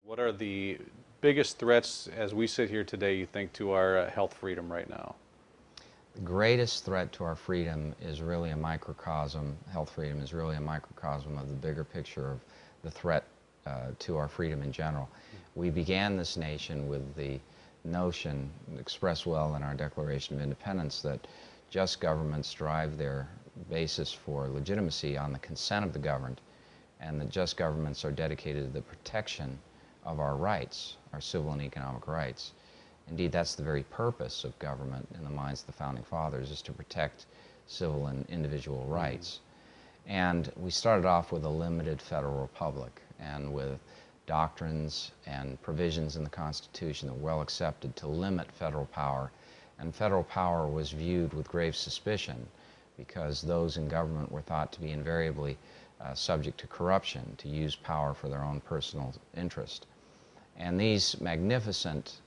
What are the biggest threats as we sit here today, you think, to our health freedom right now? The greatest threat to our freedom is really a microcosm, health freedom is really a microcosm of the bigger picture of the threat to our freedom in general. We began this nation with the notion, expressed well in our Declaration of Independence, that just governments derive their basis for legitimacy on the consent of the governed, and that just governments are dedicated to the protection of our rights, our civil and economic rights. Indeed, that's the very purpose of government in the minds of the Founding Fathers, is to protect civil and individual rights. And we started off with a limited federal republic and with doctrines and provisions in the Constitution that were well accepted to limit federal power. And federal power was viewed with grave suspicion because those in government were thought to be invariably subject to corruption, to use power for their own personal interest. And these magnificent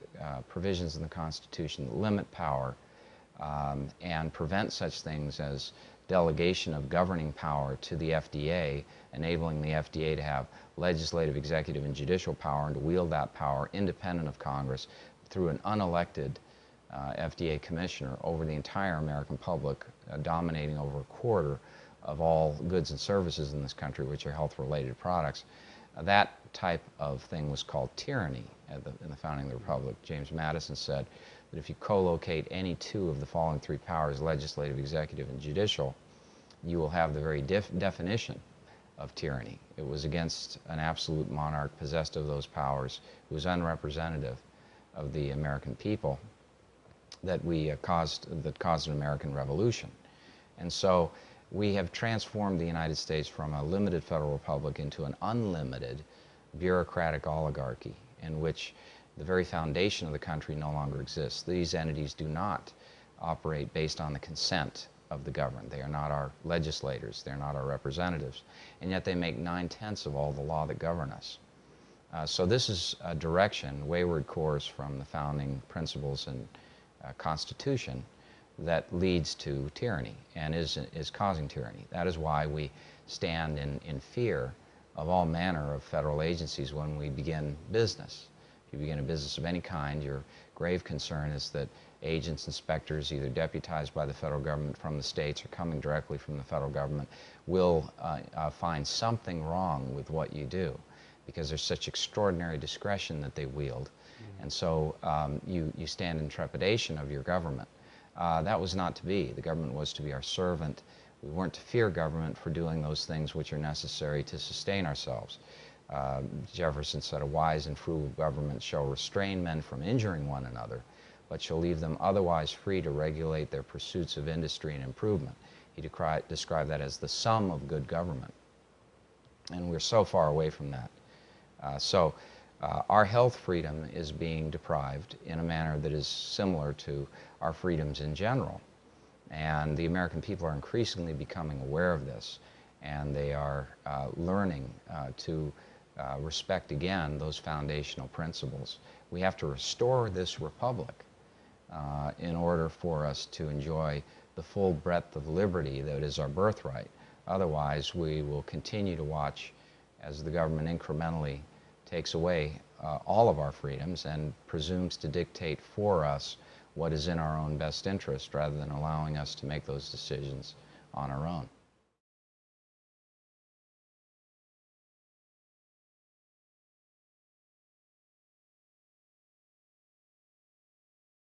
provisions in the Constitution that limit power and prevent such things as delegation of governing power to the FDA, enabling the FDA to have legislative, executive, and judicial power, and to wield that power independent of Congress through an unelected FDA commissioner over the entire American public, dominating over a quarter of all goods and services in this country, which are health-related products. That type of thing was called tyranny in the founding of the Republic. James Madison said that if you co-locate any two of the following three powers, legislative, executive, and judicial, you will have the very definition of tyranny. It was against an absolute monarch possessed of those powers, who was unrepresentative of the American people, that caused an American Revolution. And so we have transformed the United States from a limited federal republic into an unlimited bureaucratic oligarchy in which the very foundation of the country no longer exists. These entities do not operate based on the consent of the governed. They are not our legislators. They're not our representatives. And yet they make 9/10 of all the law that govern us. So this is a direction, wayward course from the founding principles and Constitution, that leads to tyranny and is causing tyranny. That is why we stand in fear of all manner of federal agencies when we begin business. If you begin a business of any kind, your grave concern is that agents, inspectors, either deputized by the federal government from the states or coming directly from the federal government, will find something wrong with what you do, because there's such extraordinary discretion that they wield. And so you stand in trepidation of your government. That was not to be. The government was to be our servant. We weren't to fear government for doing those things which are necessary to sustain ourselves. Jefferson said, "A wise and frugal government shall restrain men from injuring one another, but shall leave them otherwise free to regulate their pursuits of industry and improvement." He described that as the sum of good government. And we're so far away from that. Our health freedom is being deprived in a manner that is similar to our freedoms in general. And the American people are increasingly becoming aware of this, and they are learning to respect again those foundational principles. We have to restore this republic in order for us to enjoy the full breadth of liberty that is our birthright. Otherwise, we will continue to watch as the government incrementally takes away all of our freedoms and presumes to dictate for us what is in our own best interest, rather than allowing us to make those decisions on our own.